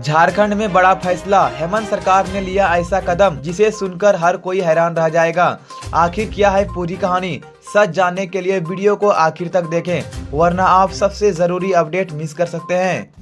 झारखंड में बड़ा फैसला, हेमंत सरकार ने लिया ऐसा कदम जिसे सुनकर हर कोई हैरान रह जाएगा। आखिर क्या है पूरी कहानी, सच जानने के लिए वीडियो को आखिर तक देखें, वरना आप सबसे जरूरी अपडेट मिस कर सकते हैं।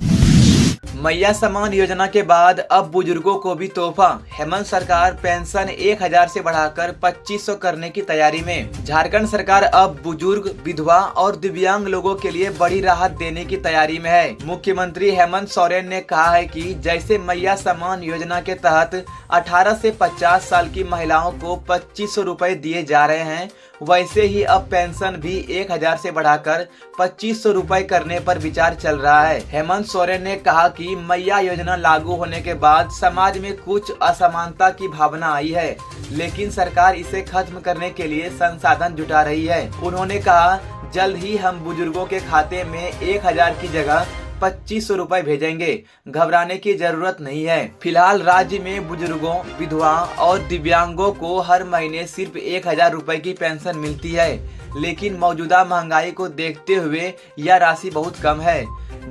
मैया सम्मान योजना के बाद अब बुजुर्गों को भी तोहफा। हेमंत सरकार पेंशन 1000 से बढ़ाकर 2500 करने की तैयारी में। झारखंड सरकार अब बुजुर्ग, विधवा और दिव्यांग लोगों के लिए बड़ी राहत देने की तैयारी में है। मुख्यमंत्री हेमंत सोरेन ने कहा है कि जैसे मैया सम्मान योजना के तहत 18 से 50 साल की महिलाओं को 2500 रुपए दिए जा रहे हैं, वैसे ही अब पेंशन भी 1000 से बढ़ाकर 2500 रुपए करने पर विचार चल रहा है। हेमंत सोरेन ने कहा कि मैया योजना लागू होने के बाद समाज में कुछ असमानता की भावना आई है, लेकिन सरकार इसे खत्म करने के लिए संसाधन जुटा रही है। उन्होंने कहा, जल्द ही हम बुजुर्गों के खाते में 1000 की जगह 2500 रुपए भेजेंगे, घबराने की जरूरत नहीं है। फिलहाल राज्य में बुजुर्गों, विधवा और दिव्यांगों को हर महीने सिर्फ 1000 रुपए की पेंशन मिलती है, लेकिन मौजूदा महंगाई को देखते हुए यह राशि बहुत कम है।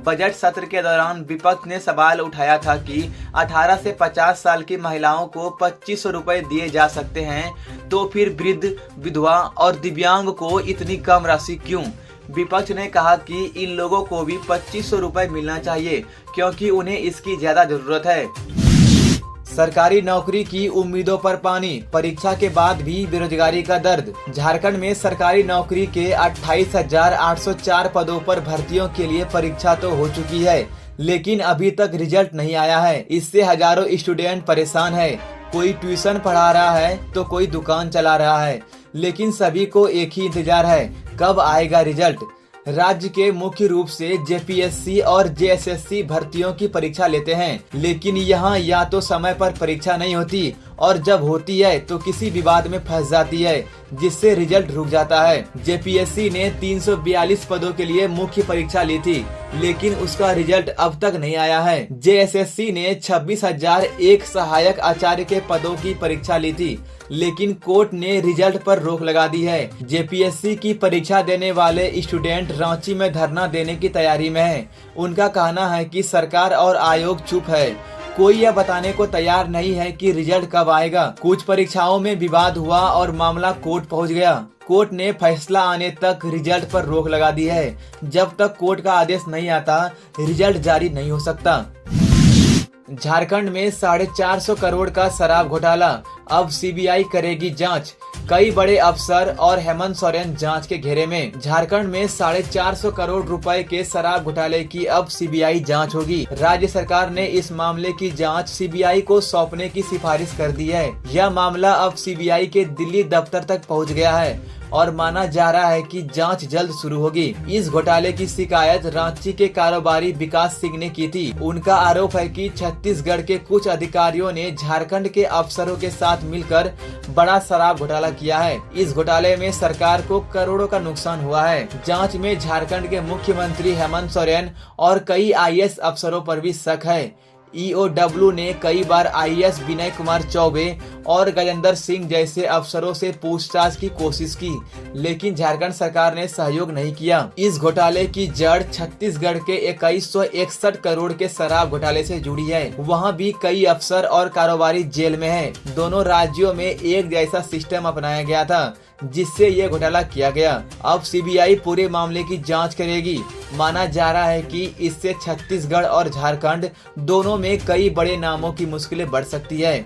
बजट सत्र के दौरान विपक्ष ने सवाल उठाया था कि 18 से 50 साल की महिलाओं को 2500 रुपए दिए जा सकते हैं, तो फिर वृद्ध, विधवा और दिव्यांग को इतनी कम राशि क्यों? विपक्ष ने कहा कि इन लोगों को भी 2500 रुपए मिलना चाहिए, क्योंकि उन्हें इसकी ज्यादा जरूरत है। सरकारी नौकरी की उम्मीदों पर पानी, परीक्षा के बाद भी बेरोजगारी का दर्द। झारखंड में सरकारी नौकरी के 28,804 पदों पर भर्तियों के लिए परीक्षा तो हो चुकी है, लेकिन अभी तक रिजल्ट नहीं आया है। इससे हजारों स्टूडेंट परेशान है। कोई ट्यूशन पढ़ा रहा है तो कोई दुकान चला रहा है, लेकिन सभी को एक ही इंतजार है, कब आएगा रिजल्ट। राज्य के मुख्य रूप से जेपीएससी और जेएसएससी भर्तियों की परीक्षा लेते हैं, लेकिन यहाँ या तो समय पर परीक्षा नहीं होती और जब होती है तो किसी विवाद में फंस जाती है, जिससे रिजल्ट रुक जाता है। जेपीएससी ने 342 पदों के लिए मुख्य परीक्षा ली थी, लेकिन उसका रिजल्ट अब तक नहीं आया है। जेएसएससी ने 26,001 सहायक आचार्य के पदों की परीक्षा ली थी, लेकिन कोर्ट ने रिजल्ट पर रोक लगा दी है। जेपीएससी की परीक्षा देने वाले स्टूडेंट रांची में धरना देने की तैयारी में है। उनका कहना है कि सरकार और आयोग चुप है, कोई यह बताने को तैयार नहीं है कि रिजल्ट कब आएगा। कुछ परीक्षाओं में विवाद हुआ और मामला कोर्ट पहुंच गया। कोर्ट ने फैसला आने तक रिजल्ट पर रोक लगा दी है। जब तक कोर्ट का आदेश नहीं आता, रिजल्ट जारी नहीं हो सकता। झारखंड में 450 करोड़ का शराब घोटाला, अब सीबीआई करेगी जांच। कई बड़े अफसर और हेमंत सोरेन जांच के घेरे में। झारखंड में 450 करोड़ रुपए के शराब घोटाले की अब सीबीआई जांच होगी। राज्य सरकार ने इस मामले की जांच सीबीआई को सौंपने की सिफारिश कर दी है। यह मामला अब सीबीआई के दिल्ली दफ्तर तक पहुंच गया है और माना जा रहा है कि जांच जल्द शुरू होगी। इस घोटाले की शिकायत रांची के कारोबारी विकास सिंह ने की थी। उनका आरोप है कि छत्तीसगढ़ के कुछ अधिकारियों ने झारखंड के अफसरों के साथ मिलकर बड़ा शराब घोटाला किया है। इस घोटाले में सरकार को करोड़ों का नुकसान हुआ है। जांच में झारखंड के मुख्यमंत्री हेमंत सोरेन और कई आईएएस अफसरों पर भी शक है। ईओडब्ल्यू ने कई बार आईएएस विनय कुमार चौबे और गजेंद्र सिंह जैसे अफसरों से पूछताछ की कोशिश की, लेकिन झारखंड सरकार ने सहयोग नहीं किया। इस घोटाले की जड़ छत्तीसगढ़ के 2161 करोड़ के शराब घोटाले से जुड़ी है। वहां भी कई अफसर और कारोबारी जेल में हैं। दोनों राज्यों में एक जैसा सिस्टम अपनाया गया था, जिससे ये घोटाला किया गया। अब सीबीआई पूरे मामले की जांच करेगी। माना जा रहा है कि इससे छत्तीसगढ़ और झारखंड दोनों में कई बड़े नामों की मुश्किलें बढ़ सकती है।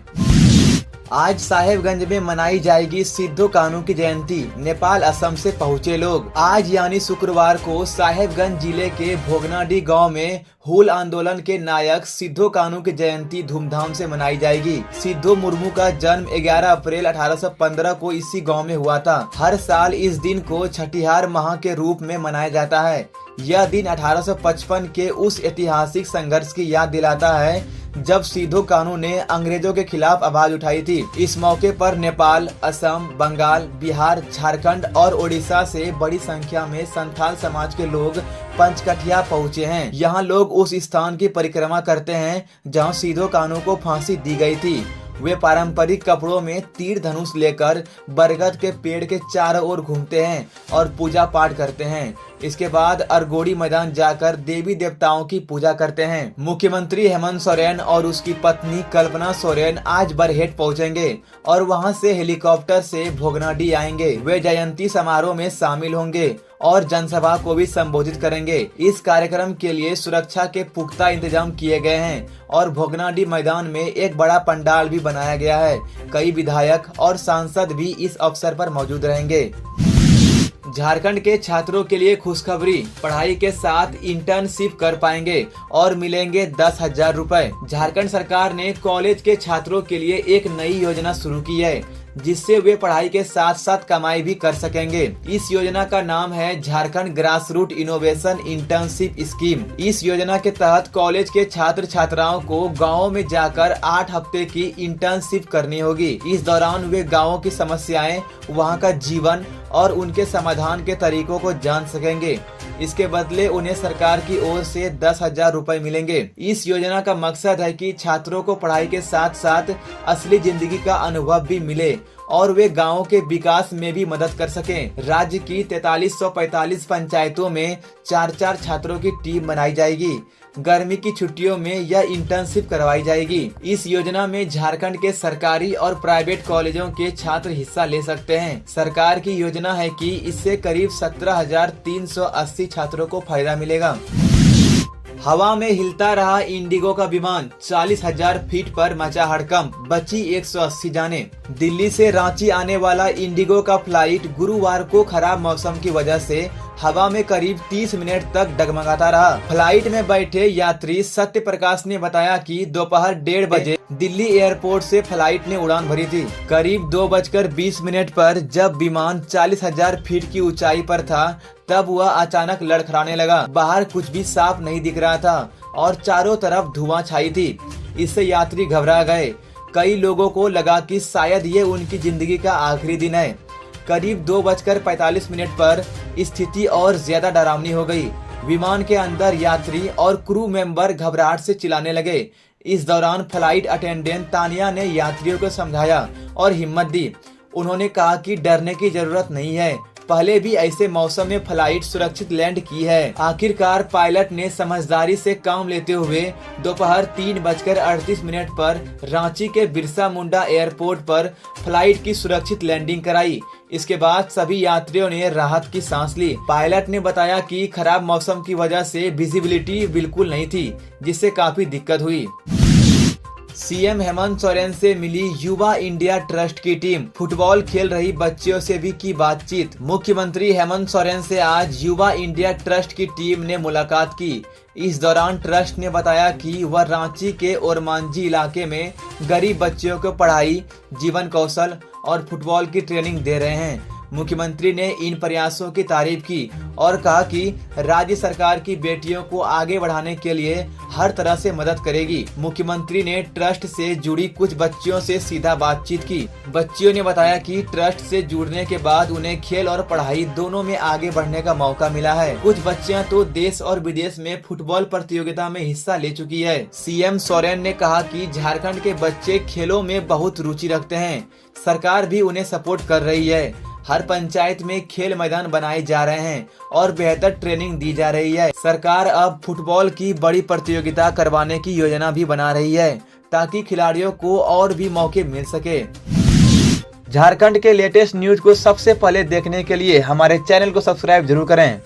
आज साहेबगंज में मनाई जाएगी सिद्धो कान्हू की जयंती। नेपाल, असम से पहुँचे लोग। आज यानी शुक्रवार को साहेबगंज जिले के भोगनाडीह गांव में हूल आंदोलन के नायक सिद्धो कान्हू की जयंती धूमधाम से मनाई जाएगी। सिद्धो मुर्मू का जन्म 11 अप्रैल 1815 को इसी गांव में हुआ था। हर साल इस दिन को छठिहार माह के रूप में मनाया जाता है। यह दिन 1855 के उस ऐतिहासिक संघर्ष की याद दिलाता है जब सिद्धो कान्हू ने अंग्रेजों के खिलाफ आवाज उठाई थी। इस मौके पर नेपाल, असम, बंगाल, बिहार, झारखंड और ओडिशा से बड़ी संख्या में संथाल समाज के लोग पंचकठिया पहुँचे हैं। यहाँ लोग उस स्थान की परिक्रमा करते हैं जहाँ सिद्धो कान्हू को फांसी दी गई थी। वे पारंपरिक कपड़ों में तीर धनुष लेकर बरगद के पेड़ के चारों ओर घूमते हैं और पूजा पाठ करते हैं। इसके बाद अरगोड़ी मैदान जाकर देवी देवताओं की पूजा करते हैं। मुख्यमंत्री हेमंत सोरेन और उसकी पत्नी कल्पना सोरेन आज बरहेट पहुंचेंगे और वहां से हेलीकॉप्टर से भोगनाडीह आएंगे। वे जयंती समारोह में शामिल होंगे और जनसभा को भी संबोधित करेंगे। इस कार्यक्रम के लिए सुरक्षा के पुख्ता इंतजाम किए गए हैं और भोगनाडीह मैदान में एक बड़ा पंडाल भी बनाया गया है। कई विधायक और सांसद भी इस अवसर पर मौजूद रहेंगे। झारखंड के छात्रों के लिए खुशखबरी, पढ़ाई के साथ इंटर्नशिप कर पाएंगे और मिलेंगे 10,000 रुपए। झारखंड सरकार ने कॉलेज के छात्रों के लिए एक नई योजना शुरू की है जिससे वे पढ़ाई के साथ साथ कमाई भी कर सकेंगे। इस योजना का नाम है Jharkhand grass root innovation internship scheme. इस योजना के तहत कॉलेज के छात्र छात्राओं को गाँव में जाकर 8 हफ्ते की इंटर्नशिप करनी होगी। इस दौरान वे गाँवों की समस्याएं, वहां का जीवन और उनके समाधान के तरीकों को जान सकेंगे। इसके बदले उन्हें सरकार की ओर से 10,000 रुपए मिलेंगे। इस योजना का मकसद है कि छात्रों को पढ़ाई के साथ साथ असली जिंदगी का अनुभव भी मिले और वे गाँव के विकास में भी मदद कर सकें। राज्य की 4345 पंचायतों में 4-4 छात्रों की टीम बनाई जाएगी। गर्मी की छुट्टियों में यह इंटर्नशिप करवाई जाएगी। इस योजना में झारखंड के सरकारी और प्राइवेट कॉलेजों के छात्र हिस्सा ले सकते हैं। सरकार की योजना है कि इससे करीब 17,380 छात्रों को फायदा मिलेगा। हवा में हिलता रहा इंडिगो का विमान, 40,000 फीट पर मचा हड़कंप, बची 180 जानें। दिल्ली से रांची आने वाला इंडिगो का फ्लाइट गुरुवार को खराब मौसम की वजह से हवा में करीब 30 मिनट तक डगमगाता रहा। फ्लाइट में बैठे यात्री सत्य प्रकाश ने बताया कि दोपहर 1:30 बजे दिल्ली एयरपोर्ट से फ्लाइट ने उड़ान भरी थी। करीब 2:20 पर जब विमान 40,000 फीट की ऊंचाई पर था तब वह अचानक लड़खड़ाने लगा। बाहर कुछ भी साफ नहीं दिख रहा था और चारों तरफ धुआं छाई थी। इससे यात्री घबरा गए। कई लोगों को लगा कि शायद ये उनकी जिंदगी का आखिरी दिन है। करीब 2:45 पर स्थिति और ज्यादा डरावनी हो गई। विमान के अंदर यात्री और क्रू मेंबर घबराहट से चिल्लाने लगे। इस दौरान फ्लाइट अटेंडेंट तानिया ने यात्रियों को समझाया और हिम्मत दी। उन्होंने कहा कि डरने की जरूरत नहीं है, पहले भी ऐसे मौसम में फ्लाइट सुरक्षित लैंड की है। आखिरकार पायलट ने समझदारी से काम लेते हुए दोपहर 3:38 पर रांची के बिरसा मुंडा एयरपोर्ट पर फ्लाइट की सुरक्षित लैंडिंग कराई। इसके बाद सभी यात्रियों ने राहत की सांस ली। पायलट ने बताया कि खराब मौसम की वजह से विजिबिलिटी बिल्कुल नहीं थी, जिससे काफी दिक्कत हुई। सीएम हेमंत सोरेन से मिली युवा इंडिया ट्रस्ट की टीम, फुटबॉल खेल रही बच्चियों से भी की बातचीत। मुख्यमंत्री हेमंत सोरेन से आज युवा इंडिया ट्रस्ट की टीम ने मुलाकात की। इस दौरान ट्रस्ट ने बताया कि वह रांची के ओरमांझी इलाके में गरीब बच्चियों को पढ़ाई, जीवन कौशल और फुटबॉल की ट्रेनिंग दे रहे हैं। मुख्यमंत्री ने इन प्रयासों की तारीफ की और कहा कि राज्य सरकार की बेटियों को आगे बढ़ाने के लिए हर तरह से मदद करेगी। मुख्यमंत्री ने ट्रस्ट से जुड़ी कुछ बच्चियों से सीधा बातचीत की। बच्चियों ने बताया कि ट्रस्ट से जुड़ने के बाद उन्हें खेल और पढ़ाई दोनों में आगे बढ़ने का मौका मिला है। कुछ बच्चियां तो देश और विदेश में फुटबॉल प्रतियोगिता में हिस्सा ले चुकी है। सीएम सोरेन ने कहा कि झारखंड के बच्चे खेलों में बहुत रुचि रखते हैं। सरकार भी उन्हें सपोर्ट कर रही है। हर पंचायत में खेल मैदान बनाए जा रहे हैं और बेहतर ट्रेनिंग दी जा रही है। सरकार अब फुटबॉल की बड़ी प्रतियोगिता करवाने की योजना भी बना रही है ताकि खिलाड़ियों को और भी मौके मिल सके। झारखंड के लेटेस्ट न्यूज को सबसे पहले देखने के लिए हमारे चैनल को सब्सक्राइब जरूर करें।